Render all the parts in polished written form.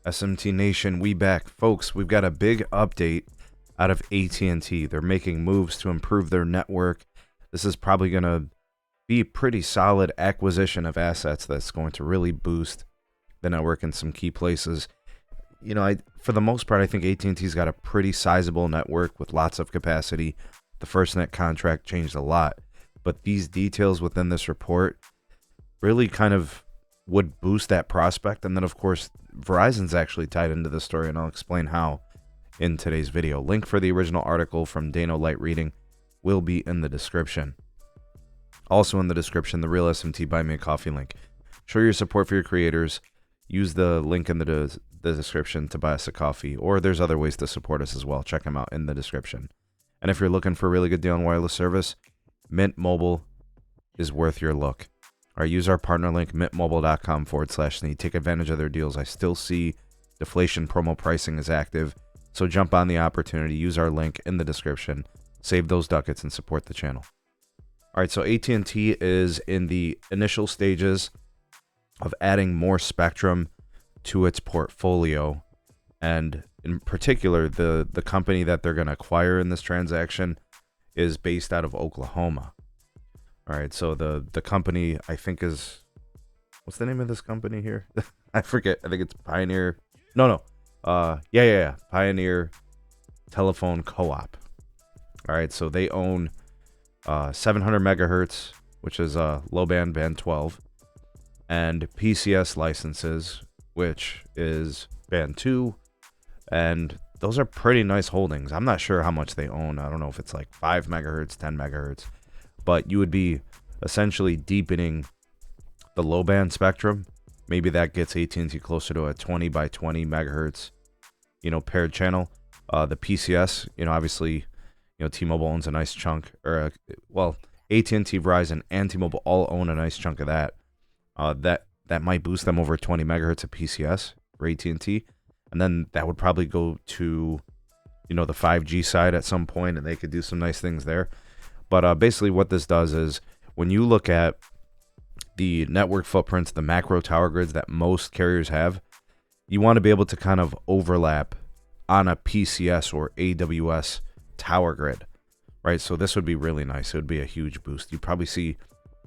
SMT Nation, we back. Folks, we've got a big update out of AT&T. They're making moves to improve their network. This is probably going to be a pretty solid acquisition of assets that's going to really boost the network in some key places. You know, for the most part, I think AT&T's got a pretty sizable network with lots of capacity. The FirstNet contract changed a lot, but these details within this report really kind of would boost that prospect. And then, of course, Verizon's actually tied into the story, and I'll explain how in today's video. Link for the original article from Dano Light Reading will be in the description. Also in the description, the Real SMT Buy Me a Coffee link. Show your support for your creators. Use the link in the description to buy us a coffee, or there's other ways to support us as well. Check them out in the description. And if you're looking for a really good deal on wireless service, Mint Mobile is worth your look. All right, use our partner link, mintmobile.com/sneed. Take advantage of their deals. I still see deflation promo pricing is active, so jump on the opportunity. Use our link in the description. Save those ducats and support the channel. All right, so AT&T is in the initial stages of adding more spectrum to its portfolio, and in particular, the company that they're going to acquire in this transaction is based out of Oklahoma. All right, so the company, I think, is, what's the name of this company here? I forget. I think it's Pioneer. Pioneer Telephone Co-op. All right, so they own 700 megahertz, which is low band, band 12, and PCS licenses, which is band 2, and those are pretty nice holdings. I'm not sure how much they own. I don't know if it's like 5 megahertz, 10 megahertz, but you would be essentially deepening the low band spectrum. Maybe that gets AT&T closer to a 20 by 20 megahertz, paired channel. The PCS, obviously, T-Mobile owns a nice chunk, or AT&T, Verizon, and T-Mobile all own a nice chunk of that. That might boost them over 20 megahertz of PCS for AT&T, and then that would probably go to, the 5G side at some point, and they could do some nice things there. But basically, what this does is when you look at the network footprints, the macro tower grids that most carriers have, you want to be able to kind of overlap on a PCS or AWS tower grid, right? So this would be really nice. It would be a huge boost. You'd probably see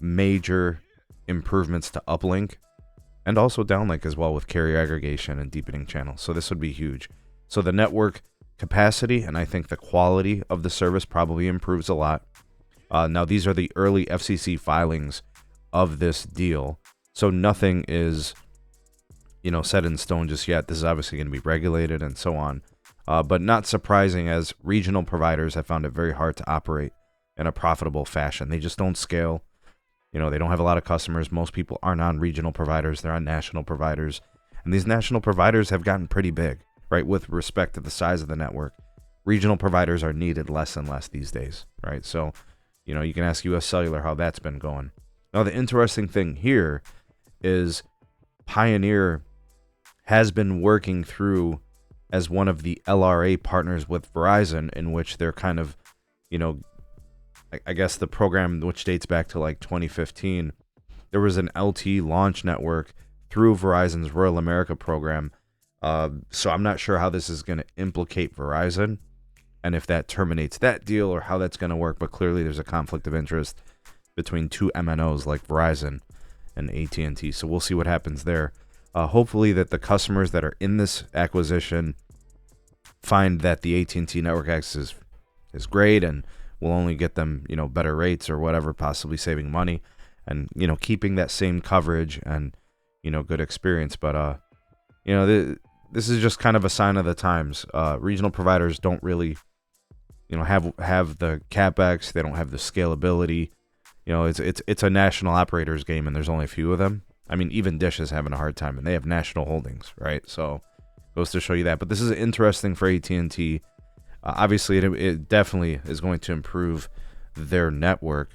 major improvements to uplink and also downlink as well with carrier aggregation and deepening channels. So this would be huge. So the network capacity and I think the quality of the service probably improves a lot. Now these are the early FCC filings of this deal, so nothing is set in stone just yet. This is obviously going to be regulated and so on. But not surprising, as regional providers have found it very hard to operate in a profitable fashion. They just don't scale. They don't have a lot of customers. Most people aren't on regional providers. They're on national providers. And these national providers have gotten pretty big, right, with respect to the size of the network. Regional providers are needed less and less these days, right? So, you can ask US Cellular how that's been going. Now, the interesting thing here is Pioneer has been working through as one of the LRA partners with Verizon, in which they're kind of, I guess the program, which dates back to like 2015, there was an LTE launch network through Verizon's Rural America program. So I'm not sure how this is going to implicate Verizon and if that terminates that deal or how that's going to work. But clearly there's a conflict of interest between two MNOs like Verizon and AT&T. So we'll see what happens there. Hopefully that the customers that are in this acquisition find that the AT&T network access is great and will only get them, better rates or whatever, possibly saving money and, keeping that same coverage and, good experience. But, this is just kind of a sign of the times. Regional providers don't really, have the CapEx. They don't have the scalability. It's a national operators game, and there's only a few of them. I mean, even Dish is having a hard time, and they have national holdings, right? So goes to show you that. But this is interesting for AT&T. Obviously, it definitely is going to improve their network.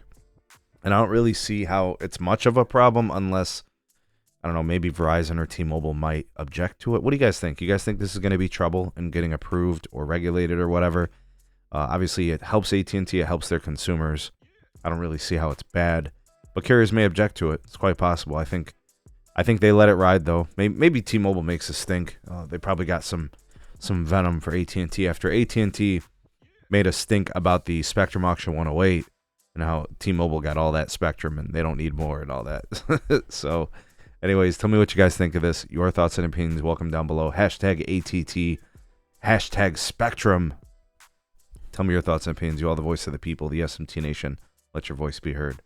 And I don't really see how it's much of a problem unless, I don't know, maybe Verizon or T-Mobile might object to it. What do you guys think? You guys think this is going to be trouble in getting approved or regulated or whatever? Obviously, it helps AT&T. It helps their consumers. I don't really see how it's bad. But carriers may object to it. It's quite possible. I think I think they let it ride, though. Maybe T-Mobile makes us stink. They probably got some venom for AT&T after AT&T made us think about the Spectrum Auction 108 and how T-Mobile got all that spectrum and they don't need more and all that. So, anyways, tell me what you guys think of this. Your thoughts and opinions, welcome down below. Hashtag ATT, hashtag Spectrum. Tell me your thoughts and opinions. You are the voice of the people, the SMT Nation. Let your voice be heard.